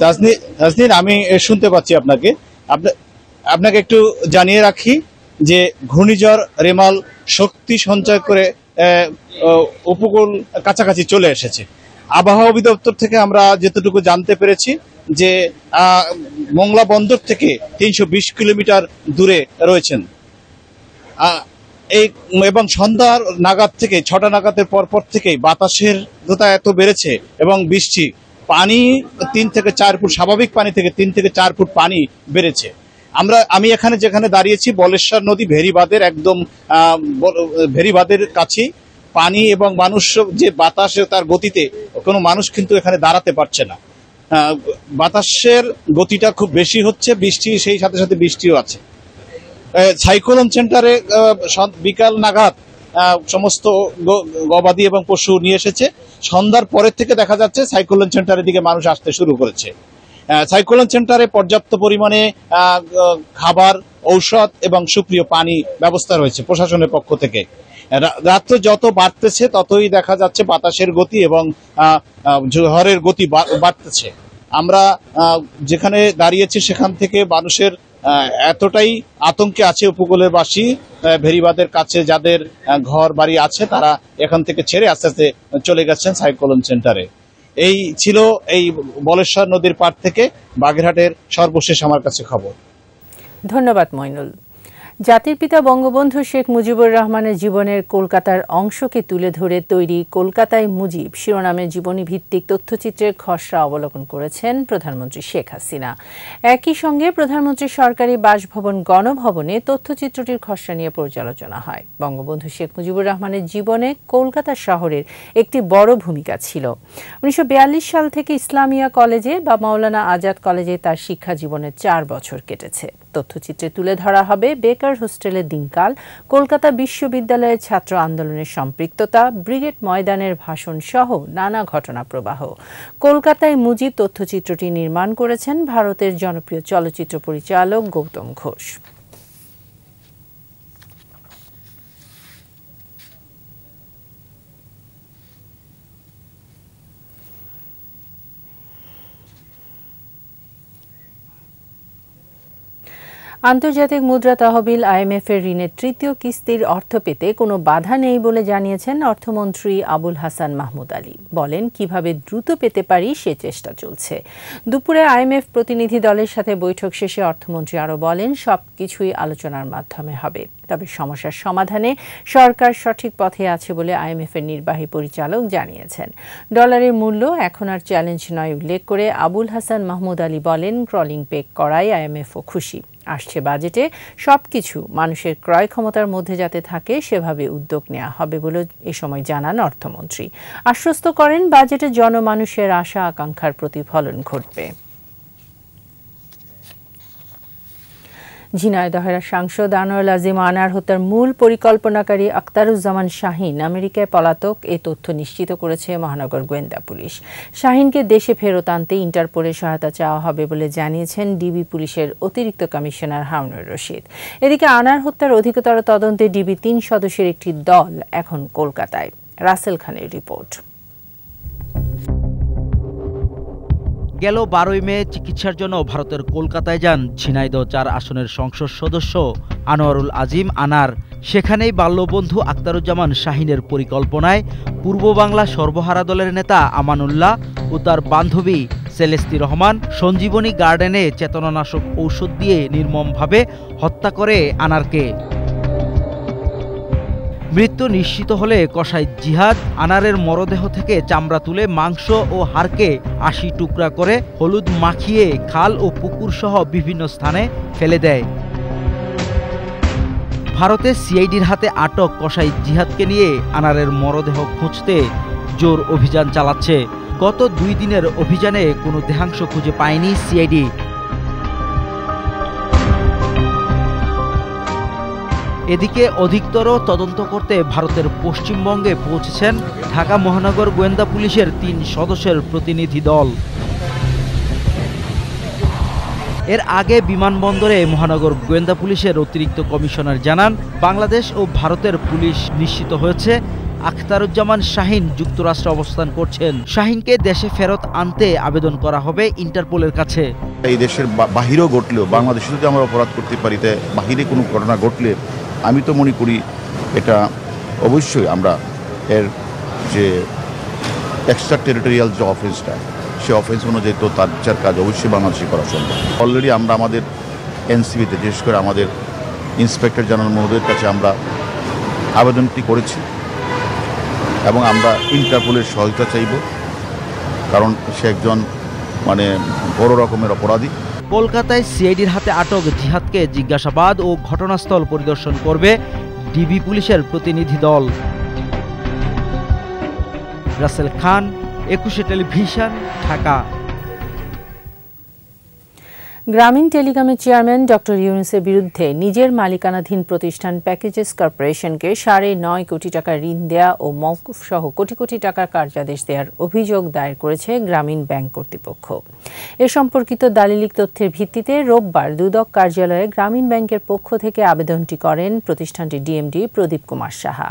তাজনীন, আমি শুনতে পাচ্ছি আপনাকে একটু জানিয়ে রাখি যে ঘূর্ণিঝড় রেমাল শক্তি সঞ্চয় করে উপকূল কাছাকাছি চলে এসেছে। আবহাওয়া অধিদপ্তর থেকে আমরা যতটুকু জানতে পেরেছি যে মোংলা বন্দর থেকে 320 কিলোমিটার দূরে রয়েছেন। এবং সন্ধ্যার নাগাদ থেকে 6টা নাগাদের পর থেকেই বাতাসের আর্দ্রতা এত বেড়েছে এবং বৃষ্টি পানি 3 থেকে 4 ফুট, স্বাভাবিক পানি থেকে 3 থেকে 4 ফুট পানি বেড়েছে। আমি এখানে যেখানে দাঁড়িয়েছি বলেশ্বর নদী ভেরিবাঁধের একদম ভেরিবাঁধের কাছেই পানি, এবং মানুষ যে বাতাসে তার গতিতে কোনো মানুষ কিন্তু এখানে দাঁড়াতে পারছে না। বাতাসের গতিটা খুব বেশি হচ্ছে, বৃষ্টি সেই সাথে সাথে বৃষ্টিও আছে। সাইক্লোন সেন্টারে বিকাল নাগাদ সমস্ত গবাদি এবং পশু নিয়ে এসেছে। সন্ধ্যার পরের থেকে দেখা যাচ্ছে সাইক্লোন সেন্টারের দিকে মানুষ আসতে শুরু করেছে। সাইক্লোন সেন্টারে পর্যাপ্ত পরিমাণে খাবার, ঔষধ এবং সুপ্রিয় পানি ব্যবস্থা রয়েছে প্রশাসনের পক্ষ থেকে। রাত্রে যত বাড়তেছে ততই দেখা যাচ্ছে বাতাসের গতি এবং ঝড়ের গতি বাড়তেছে। আমরা যেখানে দাঁড়িয়েছি সেখান থেকে মানুষের এতটাই আতঙ্কে আছে উপকূলের বাসী, ভেরিবাঁধের কাছে যাদের ঘর বাড়ি আছে তারা এখান থেকে ছেড়ে আস্তে আস্তে চলে গেছেন সাইক্লোন সেন্টারে। এই ছিল এই বলেশ্বর নদীর পাড় থেকে বাগেরহাটের সর্বশেষ আমার কাছে খবর। ধন্যবাদ মইনুল। জাতির পিতা বঙ্গবন্ধু শেখ মুজিবুর রহমানের জীবনের কলকাতার অংশকে তুলে ধরে তৈরি কলকাতায় মুজিব শিরোনামে জীবনী ভিত্তিক তথ্যচিত্রের খসড়া অবলোকন করেছেন প্রধানমন্ত্রী শেখ হাসিনা। একই সঙ্গে প্রধানমন্ত্রীর সরকারি বাসভবন গণভবনে তথ্যচিত্রটির খসড়া নিয়ে পর্যালোচনা হয়। বঙ্গবন্ধু শেখ মুজিবুর রহমানের জীবনে কলকাতা শহরের একটি বড় ভূমিকা ছিল। 1942 সাল থেকে ইসলামিয়া কলেজে বা মাওলানা আজাদ কলেজে তার শিক্ষা জীবনের 4 বছর কেটেছে। তথ্যচিত্রে তুলে ধরা হবে বেকার হোস্টেলের দিনকাল, কলকাতা বিশ্ববিদ্যালয়ের ছাত্র আন্দোলনের সম্পৃক্ততা, ব্রিগেড ময়দানের ভাষণ সহ নানা ঘটনা প্রবাহ। কলকাতায় মুজিব তথ্যচিত্রটি নির্মাণ করেছেন ভারতের জনপ্রিয় চলচ্চিত্র পরিচালক গৌতম ঘোষ। আন্তর্জাতিক মুদ্রা তহবিল IMF এর ঋণের তৃতীয় কিস্তির অর্থ পেতে কোনো বাধা নেই বলে জানিয়েছেন অর্থমন্ত্রী আবুল হাসান মাহমুদ আলী। বলেন, কিভাবে দ্রুত পেতে পারি সে চেষ্টা চলছে। দুপুরে IMF প্রতিনিধি দলের সাথে বৈঠক শেষে অর্থমন্ত্রী আরও বলেন, সবকিছুই আলোচনার মাধ্যমে হবে, তবে সমস্যার সমাধানে সরকার সঠিক পথে আছে বলে IMF এর নির্বাহী পরিচালক জানিয়েছেন। ডলারের মূল্য এখন আর চ্যালেঞ্জ নয় উল্লেখ করে আবুল হাসান মাহমুদ আলী বলেন, ক্রলিং পেগ করায় IMFও খুশি। আসছে বাজেটে সবকিছু মানুষের ক্রয় ক্ষমতার মধ্যে যাতে থাকে সেভাবে উদ্যোগ নেওয়া হবে বলে এ সময় জানান অর্থমন্ত্রী। আশ্বস্ত করেন, বাজেটে জনমানুষের আশা আকাঙ্ক্ষার প্রতিফলন ঘটবে। ঝিনাইদহের সাংসদ আনোয়ারুল আজিম আনার হত্যার মূল পরিকল্পনাকারী আখতারুজ্জামান শাহীন আমেরিকায় পলাতক, এ তথ্য নিশ্চিত করেছে মহানগর গোয়েন্দা পুলিশ। শাহীনকে দেশে ফেরত আনতে ইন্টারপোলের সহায়তা চাওয়া হবে বলে জানিয়েছেন ডিবি পুলিশের অতিরিক্ত কমিশনার হারুনুর রশিদ। এদিকে আনার হত্যার অধিকতর তদন্তে ডিবি 3 সদস্যের একটি দল এখন কলকাতায়। রাসেল খানের রিপোর্ট। গেল 12 মে চিকিৎসার জন্য ভারতের কলকাতায় যান ঝিনাইদহ 4 আসনের সংসদ সদস্য আনোয়ারুল আজিম আনার। সেখানেই বাল্যবন্ধু আখতারুজ্জামান শাহীনের পরিকল্পনায় পূর্ব বাংলা সর্বহারা দলের নেতা আমানুল্লাহ ও তার বান্ধবী সেলেস্তি রহমান সঞ্জীবনী গার্ডেনে চেতনানাশক ঔষধ দিয়ে নির্মমভাবে হত্যা করে আনারকে। মৃত্যু নিশ্চিত হলে কসাই জিহাদ আনারের মরদেহ থেকে চামড়া তুলে মাংস ও হাড়কে 80 টুকরা করে হলুদ মাখিয়ে খাল ও পুকুর সহ বিভিন্ন স্থানে ফেলে দেয়। ভারতে সিআইডির হাতে আটক কসাই জিহাদকে নিয়ে আনারের মরদেহ খুঁজতে জোর অভিযান চালাচ্ছে। গত 2 দিনের অভিযানে কোনো দেহাংশ খুঁজে পায়নি সিআইডি। এদিকে অধিকতর তদন্ত করতে ভারতের পশ্চিমবঙ্গে পৌঁছেছেন ঢাকা মহানগর গোয়েন্দা পুলিশের 3 সদস্যের প্রতিনিধি দল। এর আগে বিমানবন্দরে মহানগর গোয়েন্দা পুলিশের অতিরিক্ত কমিশনার জানান, বাংলাদেশ ও ভারতের পুলিশ নিশ্চিত হয়েছে আখতারুজ্জামান শাহীন যুক্তরাষ্ট্রে অবস্থান করছেন। শাহীনকে দেশে ফেরত আনতে আবেদন করা হবে ইন্টারপোলের কাছে। এই দেশের বাহিরেও ঘটলেও বাংলাদেশে যদি আমরা অপরাধ করতে পারি, তাই বাহিরে কোনো ঘটনা ঘটলে আমি তো মনে করি এটা অবশ্যই আমরা এর যে এক্সট্রা টেরিটোরিয়াল যে অফেন্সটা, সে অফেন্স অনুযায়ী তো তার বিচার কাজ অবশ্যই বাংলাদেশে করা সম্ভব। অলরেডি আমরা আমাদের এনসিবিতে, বিশেষ করে আমাদের ইন্সপেক্টর জেনারেল মহোদয়ের কাছে আমরা আবেদনটি করেছি এবং আমরা ইন্টারপোলের সহায়তা চাইব, কারণ সে একজন বড় রকমের অপরাধী। কলকাতায় সিআইডির হাতে আটক জিহাদকে জিজ্ঞাসাবাদ ও ঘটনাস্থল পরিদর্শন করবে ডিবি পুলিশের প্রতিনিধি দল। রাসেল খান, 21 টেলিভিশন, ঢাকা। গ্রামীণ টেলিকমের চেয়ারম্যান ডক্টর ইউনূসের বিরুদ্ধে নিজের মালিকানাধীন প্রতিষ্ঠান প্যাকেজেস কর্পোরেশনকে 9.5 কোটি টাকা ঋণ দেয়া ও মওকুফ সহ কোটি কোটি টাকার কার্যাদেশ দেওয়ার অভিযোগ দায়ের করেছে গ্রামীণ ব্যাংক কর্তৃপক্ষ। এ সম্পর্কিত দালিলিক তথ্যের ভিত্তিতে রোববার দুদক কার্যালয়ে গ্রামীণ ব্যাংকের পক্ষ থেকে আবেদনটি করেন প্রতিষ্ঠানটির ডিএমডি প্রদীপ কুমার সাহা।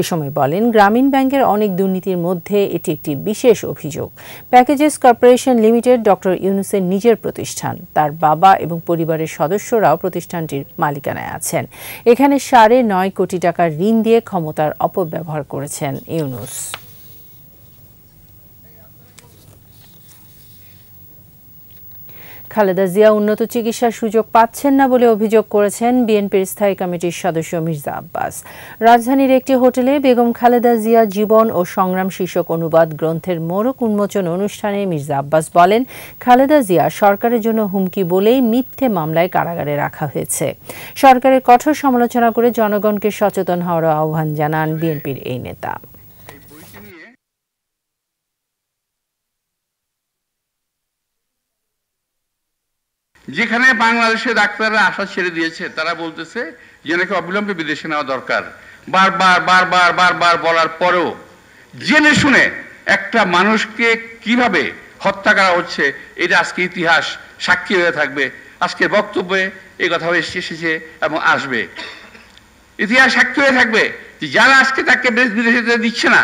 এ সময় বলেন, গ্রামীণ ব্যাংকের অনেক দুর্নীতির মধ্যে এটি একটি বিশেষ অভিযোগ। প্যাকেজেস কর্পোরেশন লিমিটেড ডক্টর ইউনূসের নিজের প্রতিষ্ঠান, তার বাবা এবং পরিবারের সদস্যরাও প্রতিষ্ঠানটির মালিকানায় আছেন। এখানে 9.5 কোটি টাকার ঋণ দিয়ে ক্ষমতার অপব্যবহার করেছেন ইউনূস। খালেদা জিয়া উন্নত চিকিৎসার সুযোগ পাচ্ছেন না বলে অভিযোগ করেছেন বিএনপির স্থায়ী কমিটির সদস্য মির্জা আব্বাস। রাজধানীর একটি হোটেলে বেগম খালেদা জিয়া জীবন ও সংগ্রাম শীর্ষক অনুবাদ গ্রন্থের মোড়ক উন্মোচন অনুষ্ঠানে মির্জা আব্বাস বলেন, খালেদা জিয়া সরকারের জন্য হুমকি বলেই মিথ্যে মামলায় কারাগারে রাখা হয়েছে। সরকারের কঠোর সমালোচনা করে জনগণকে সচেতন হওয়ার আহ্বান জানান বিএনপির এই নেতা। যেখানে বাংলাদেশে ডাক্তাররা আশা ছেড়ে দিয়েছে, তারা বলতেছে যে নাকি অবিলম্বে বিদেশে নেওয়া দরকার। বারবার বলার পরেও জেনে শুনে একটা মানুষকে কিভাবে হত্যা করা হচ্ছে, এটা আজকে ইতিহাস সাক্ষী হয়ে থাকবে। আজকে বক্তব্যে এই কথা এসেছে এবং আসবে, ইতিহাস সাক্ষী হয়ে থাকবে যে যারা আজকে তাকে বিদেশে দিচ্ছে না,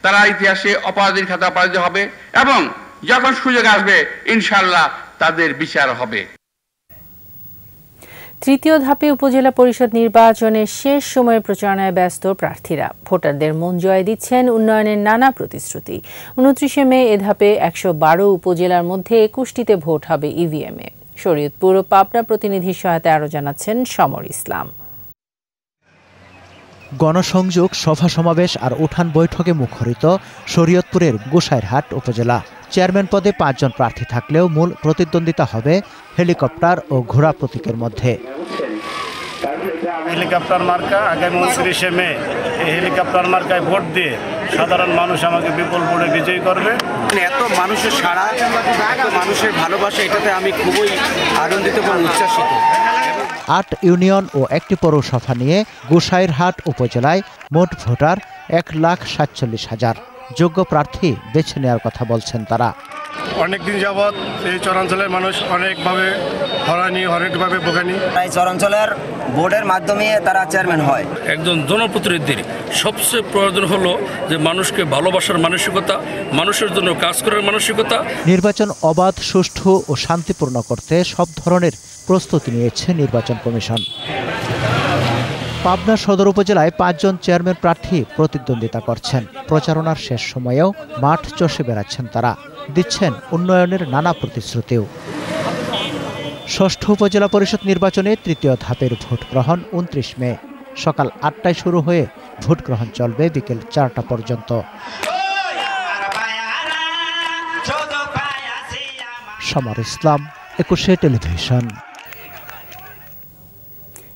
তারা ইতিহাসে অপরাধীর খাতা অপরাধী হবে এবং যখন সুযোগ আসবে ইনশাআল্লাহ তাদের বিচার হবে। তৃতীয় ধাপে উপজেলা পরিষদ নির্বাচনের শেষ সময়ে প্রচারণায় ব্যস্ত প্রার্থীরা। ভোটারদের মন জয় দিচ্ছেন উন্নয়নের নানা প্রতিশ্রুতি। 29 মে এ ধাপে 112 উপজেলার মধ্যে 21টিতে ভোট হবে ইভিএমে। শরীয়তপুর ও পাবনা প্রতিনিধির সহায়তায় আরও জানাচ্ছেন সমর ইসলাম। গণসংযোগ, সভা সমাবেশ আর উঠান বৈঠকে মুখরিত শরীয়তপুরের গোসাইরহাট উপজেলা। চেয়ারম্যান পদে 5 জন প্রার্থী থাকলেও মূল প্রতিদ্বন্দ্বিতা হবে হেলিকপ্টার ও ঘোড়া প্রতীকের মধ্যে। হেলিকপ্টার মার্কা আগামী 29 মে এই হেলিকপ্টার মার্কায় ভোট দিয়ে সাধারণ মানুষ আমাকে বিপুল ভোটে বিজয়ী করবে। এত মানুষের সাড়া, মানুষের ভালোবাসা, এটাতে আমি খুবই আনন্দিত এবং উচ্ছ্বাসিত। 8 ইউনিয়ন ও 1টি পৌরসভা নিয়ে গোসাইরহাট উপজেলায় মোট ভোটার 1,47,000। যোগ্য প্রার্থী বেছে নেওয়ার কথা বলছেন তারা। অনেকদিন যাবৎ এই চরাঞ্চলের মানুষ অনেকভাবে হয়রানি, অনেকভাবে ভোগানি। এই চরাঞ্চলের বোর্ডের মাধ্যমে তারা চেয়ারম্যান হয়। একজন জনপ্রতিনিধির সবচেয়ে প্রয়োজন হলো যে মানুষকে ভালোবাসার মানসিকতা, মানুষের জন্য কাজ করার মানসিকতা। নির্বাচন অবাধ, সুষ্ঠু ও শান্তিপূর্ণ করতে সব ধরনের প্রস্তুতি নিয়েছে নির্বাচন কমিশন। পাবনা সদর উপজেলায় 5 জন চেয়ারম্যান প্রার্থী প্রতিদ্বন্দ্বিতা করছেন। প্রচারণার শেষ সময়েও মাঠ চষে বেড়াচ্ছেন তারা, দিচ্ছেন উন্নয়নের নানা প্রতিশ্রুতিও। 6ষ্ঠ উপজেলা পরিষদ নির্বাচনে তৃতীয় ধাপের ভোট গ্রহণ 29 মে। সকাল 8টায় শুরু হয়ে ভোট গ্রহণ চলবে বিকেল 4টা পর্যন্ত। সমর ইসলাম, 21 টেলিভিশন।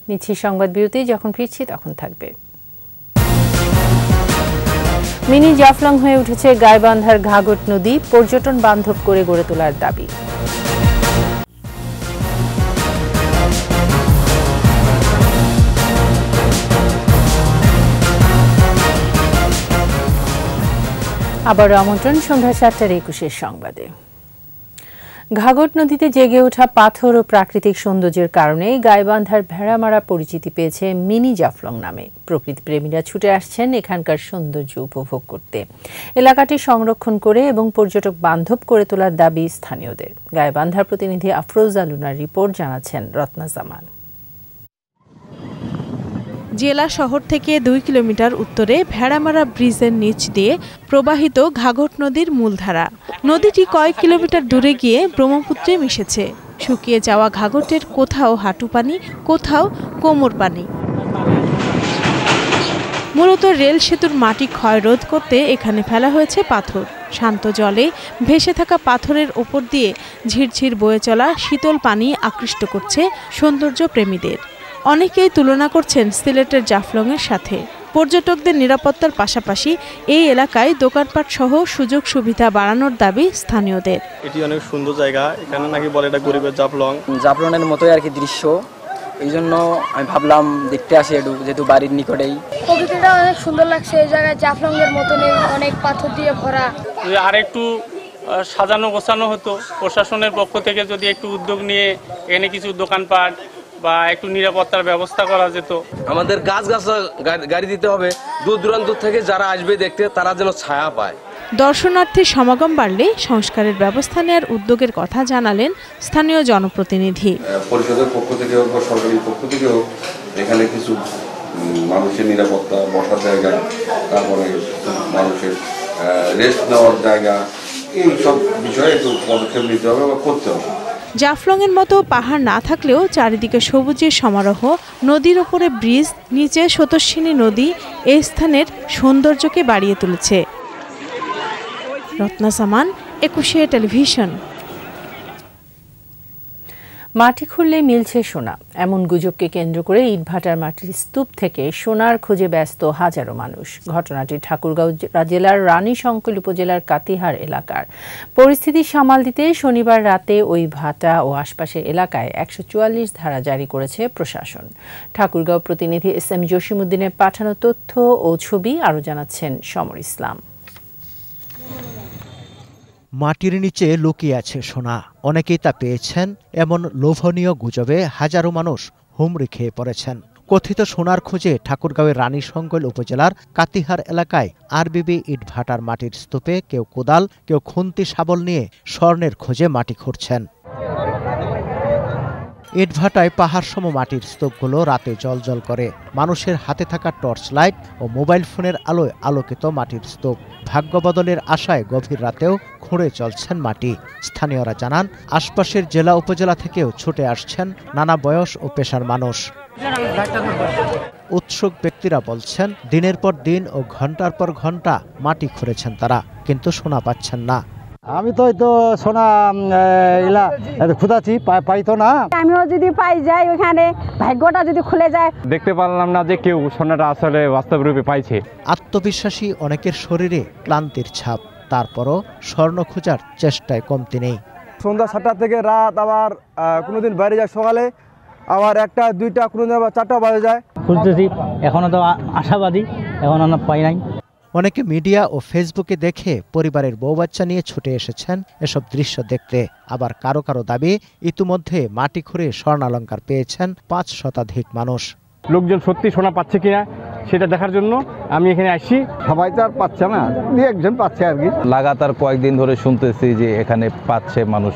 নিচ্ছি সংবাদ বিরতি, যখন ফিরছি তখন থাকবে। মিনি জাফলং হয়ে উঠেছে গাইবান্ধার ঘাঘট নদী, পর্যটন বান্ধব করে গড়ে তোলার দাবি। আবার আমন্ত্রণ সন্ধ্যা 7:21 সংবাদে। ঘাঘট নদীতে জেগে ওঠা পাথর ও প্রাকৃতিক সৌন্দর্যের কারণে গাইবান্ধার ভেড়ামারা পরিচিতি পেয়েছে মিনি জাফলং নামে। প্রকৃতিপ্রেমীরা ছুটে আসছেন এখানকার সৌন্দর্য উপভোগ করতে। এলাকাটি সংরক্ষণ করে এবং পর্যটক বান্ধব করে তোলার দাবি স্থানীয়দের। গাইবান্ধার প্রতিনিধি আফরোজা লুনার রিপোর্ট, জানাচ্ছেন রত্না জামান। জেলা শহর থেকে 2 কিলোমিটার উত্তরে ভেড়ামারা ব্রিজের নিচ দিয়ে প্রবাহিত ঘাঘট নদীর মূলধারা। নদীটি কয়েক কিলোমিটার দূরে গিয়ে ব্রহ্মপুত্রে মিশেছে। শুকিয়ে যাওয়া ঘাঘটের কোথাও হাঁটু পানি, কোথাও কোমর পানি। মূলত রেল সেতুর মাটি ক্ষয় রোধ করতে এখানে ফেলা হয়েছে পাথর। শান্ত জলে ভেসে থাকা পাথরের ওপর দিয়ে ঝিরঝির বয়ে চলা শীতল পানি আকৃষ্ট করছে সৌন্দর্য প্রেমীদের। অনেকেই তুলনা করছেন সিলেটের জাফলংয়ের সাথে। পর্যটকদের নিরাপত্তার পাশাপাশি এই এলাকায় দোকানপাট সহ সুযোগ সুবিধা বাড়ানোর দাবি স্থানীয়দের। এটি অনেক সুন্দর জায়গা, এখানে নাকি বলে এটা গরিবের জাফলংয়ের মতোই আর কি দৃশ্য, এই জন্য আমি ভাবলাম দেখতে আসি একটু, যেহেতু বাড়ির নিকটেই। প্রকৃতিটা অনেক সুন্দর লাগছে এই জায়গায়, জাফলংয়ের মতনই অনেক পাথর দিয়ে ভরা। আর একটু সাজানো গোছানো হতো, প্রশাসনের পক্ষ থেকে যদি একটু উদ্যোগ নিয়ে এখানে কিছু দোকানপাট বা একটু নিরাপত্তার ব্যবস্থা করা যেত। আমাদের গাছ গাড়ি দিতে হবে, দূর দূরান্ত থেকে যারা আসবে দেখতে তারা যেন ছায়া পায়। দর্শনার্থীর সমাগম বাড়লে সংস্কারের ব্যবস্থা নেওয়ার উদ্যোগের কথা জানালেন স্থানীয় জনপ্রতিনিধি। পরিষদের পক্ষ থেকে হোক বা সরকারি পক্ষ থেকে হোক এখানে কিছু মানুষের নিরাপত্তা, বসার জায়গা, তারপরে মানুষের রেস্ট নেওয়ার জায়গা, এই সব বিষয়ে একটু পদক্ষেপ নিতে হবে বা করতে হবে। জাফলংয়ের মতো পাহাড় না থাকলেও চারিদিকে সবুজের সমারোহ, নদীর ওপরে ব্রিজ, নিচে স্রোতস্বিনী নদী এই স্থানের সৌন্দর্যকে বাড়িয়ে তুলেছে। রত্না সামান, একুশে টেলিভিশন। মাটি খুললেই মিলছে সোনা, এমন গুজবকে কেন্দ্র করে ইটভাটার মাটির স্তূপ থেকে সোনার খোঁজে ব্যস্ত হাজারো মানুষ। ঘটনাটি ঠাকুরগাঁও জেলার রানীশংকৈল উপজেলার কাতিহার এলাকার। পরিস্থিতি সামাল দিতে শনিবার রাতে ওই ভাটা ও আশপাশের এলাকায় ১৪৪ ধারা জারি করেছে প্রশাসন। ঠাকুরগাঁও প্রতিনিধি এস.এম. জসিমউদ্দিনের পাঠানো তথ্য ও ছবি আরও জানাচ্ছেন সমর ইসলাম। মাটির নিচে লুকিয়ে আছে সোনা, অনেকেই তা পেয়েছেন। এমন লোভনীয় গুজবে হাজারো মানুষ হুমড়ি খেয়ে পড়েছেন। কথিত সোনার খোঁজে ঠাকুরগাঁওয়ের রানীশংকৈল উপজেলার কাতিহার এলাকায় আরবিবি ইটভাটার মাটির স্তূপে কেউ কোদাল, কেউ খুন্তি শাবল নিয়ে স্বর্ণের খোঁজে মাটি খুঁড়ছেন। ইটভাটায় পাহাড়সম মাটির স্তূপগুলো রাতে জ্বলজ্বল করে। মানুষের হাতে থাকা টর্চ লাইট ও মোবাইল ফোনের আলোয় আলোকিত মাটির স্তূপ। ভাগ্য বদলের আশায় গভীর রাতেও খুঁড়ে চলছেন মাটি। স্থানীয়রা জানান, আশপাশের জেলা উপজেলা থেকেও ছুটে আসছেন নানা বয়স ও পেশার মানুষ। উৎসুক ব্যক্তিরা বলছেন, দিনের পর দিন ও ঘন্টার পর ঘন্টা মাটি খুঁড়েছেন তারা, কিন্তু সোনা পাচ্ছেন না। আমি তো সোনা খুঁজাচ্ছি, পাই তো না। আমিও যদি পাই যাই ওখানে, ভাগ্যটা যদি খুলে যায়। দেখতে পারলাম না যে কেউ সোনাটা আসলে বাস্তব রূপে পাইছে। আত্মবিশ্বাসী অনেকের শরীরে ক্লান্তির ছাপ, তারপরও স্বর্ণ খোঁজার চেষ্টায় কমতি নেই। সন্ধ্যা 7টা থেকে রাত, আবার কোনোদিন বাইরে যায় সকালে, আবার 1টা 2টা, কোনোদিন আবার 4টা বাজে যায়। খুঁজতেছি, এখনো তো আশাবাদী, এখন আমরা পাই নাই। অনেকে মিডিয়া ও ফেসবুকে দেখে পরিবারের বউ বাচ্চা নিয়ে ছুটে এসেছেন এসব দৃশ্য দেখতে। আবার কারো কারো দাবি, ইতিমধ্যে মাটি খুঁড়ে স্বর্ণালঙ্কার পেয়েছেন 5 শতাধিক মানুষ। লোকজন সত্যি সোনা পাচ্ছে কিনা সেটা দেখার জন্য আমি এখানে আসি। সবাই তো আর পাচ্ছে না, 2-1 জন পাচ্ছে আর কি। লাগাতার কয়েকদিন ধরে শুনতেছি যে এখানে পাচ্ছে মানুষ।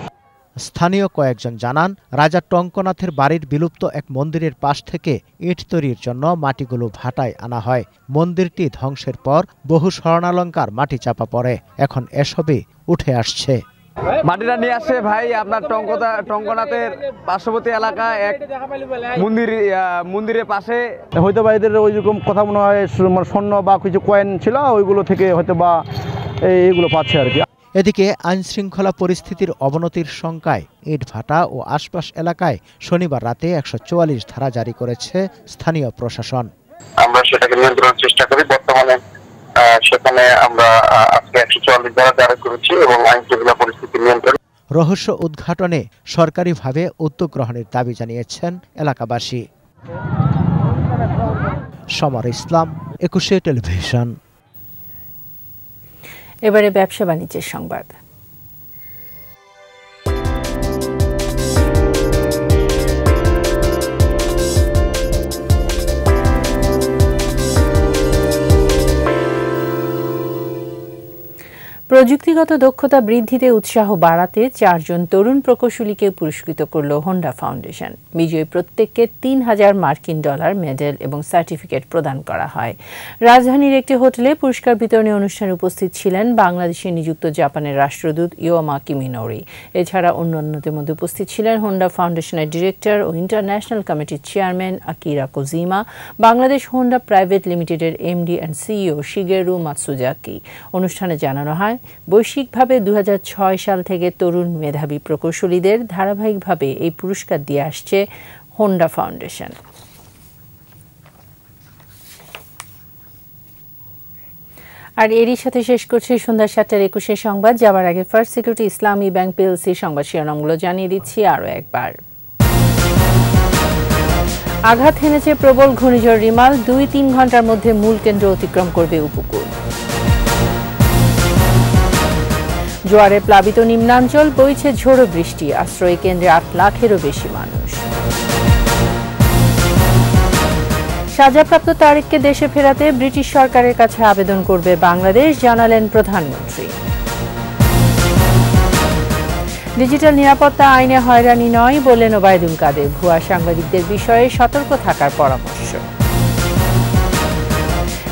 স্থানীয় কয়েকজন জানান, রাজা টঙ্কনাথের বাড়ির বিলুপ্ত এক মন্দিরের পাশ থেকে ইট তৈরির জন্য মাটিগুলো ভাটায় আনা হয়। মন্দিরটি ধ্বংসের পর বহু স্বর্ণালঙ্কার মাটি চাপা পড়ে, এখন এসবই উঠে আসছে। মাটিটা নিয়ে আসে ভাই আপনার টঙ্কনাথের পার্শ্ববর্তী এলাকা এক মন্দিরের পাশে। হয়তো বা এদের ওইরকম কথা মনে হয় স্বর্ণ বা কিছু কয়েন ছিল, ওইগুলো থেকে হয়তো বা এইগুলো পাচ্ছে আর কি। এদিকে আইনশৃঙ্খলা পরিস্থিতির অবনতির শঙ্কায় ইটভাটা ও আশপাশ এলাকায় শনিবার রাতে ১৪৪ ধারা জারি করেছে স্থানীয় প্রশাসন। আমরা সেটাকে নিয়ন্ত্রণের চেষ্টা করি। বর্তমানে সেখানে আমরা আজকে ১৪৪ ধারা জারি করেছি এবং আইনশৃঙ্খলা পরিস্থিতি নিয়ন্ত্রণ। রহস্য উদ্ঘাটনে সরকারিভাবে উদ্যোগ গ্রহণের দাবি জানিয়েছেন এলাকাবাসী। সমর ইসলাম, একুশে টেলিভিশন। এবারে ব্যবসা বাণিজ্যের সংবাদ। প্রযুক্তিগত দক্ষতা বৃদ্ধিতে উৎসাহ বাড়াতে 4 জন তরুণ প্রকৌশলীকে পুরস্কৃত করল হোন্ডা ফাউন্ডেশন। বিজয়ী প্রত্যেককে $3000 মার্কিন মেডেল এবং সার্টিফিকেট প্রদান করা হয়। রাজধানীর একটি হোটেলে পুরস্কার বিতরণী অনুষ্ঠানে উপস্থিত ছিলেন বাংলাদেশে নিযুক্ত জাপানের রাষ্ট্রদূত ইয়োমাকি মিনোরি। এছাড়া অন্যান্যদের মধ্যে উপস্থিত ছিলেন হোন্ডা ফাউন্ডেশনের ডিরেক্টর ও ইন্টারন্যাশনাল কমিটির chairman Akira Kojima, Bangladesh Honda private লিমিটেডের MD and CEO Shigeru Matsuzaki. অনুষ্ঠানে জানানো হয়, বৈশ্বিকভাবে 2006 সাল থেকে তরুণ মেধাবী প্রকৌশলীদের ধারাবাহিকভাবে এই পুরস্কার দিয়ে আসছে হোন্ডা ফাউন্ডেশন। আর এরই সাথে শেষ করছি সন্ধ্যা 7:21 সংবাদ। যাবার আগে ফার্স্ট সিকিউরিটি ইসলামী ব্যাংক পিএলসি সংবাদ শিরোনামগুলো জানিয়ে দিচ্ছি আরও একবার। আঘাত হেনেছে প্রবল ঘূর্ণিঝড় রিমাল, 2-3 ঘন্টার মধ্যে মূল কেন্দ্র অতিক্রম করবে উপকূল। জোয়ারে প্লাবিত নিম্নাঞ্চল, বইছে ঝোড়ো বৃষ্টি, আশ্রয় কেন্দ্রে 8 লাখেরও বেশি মানুষ। সাজাপ্রাপ্ত তারেককে দেশে ফেরাতে ব্রিটিশ সরকারের কাছে আবেদন করবে বাংলাদেশ, জানালেন প্রধানমন্ত্রী। ডিজিটাল নিরাপত্তা আইনে হয়রানি নয় বললেন ওবায়দুল কাদের, ভুয়া সাংবাদিকদের বিষয়ে সতর্ক থাকার পরামর্শ।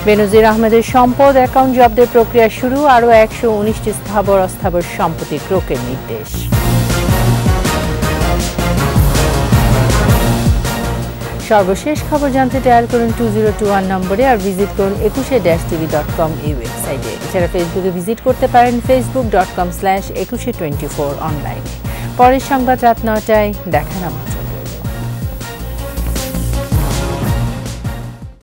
বেনজির আহমেদের সম্পদ অ্যাকাউন্ট জব্দের প্রক্রিয়া শুরু, আরও 119টি স্থাবর অস্থাবর সম্পত্তি ক্রোকের নির্দেশ। সর্বশেষ খবর জানতে ডায়াল করুন 2021 নম্বরে আর ভিজিট করুন 21-tv.com এই ওয়েবসাইটে। এছাড়া ফেসবুকে ভিজিট করতে পারেন facebook.com/2124 অনলাইনে। পরের সংবাদ রাত 9টায়, দেখা না।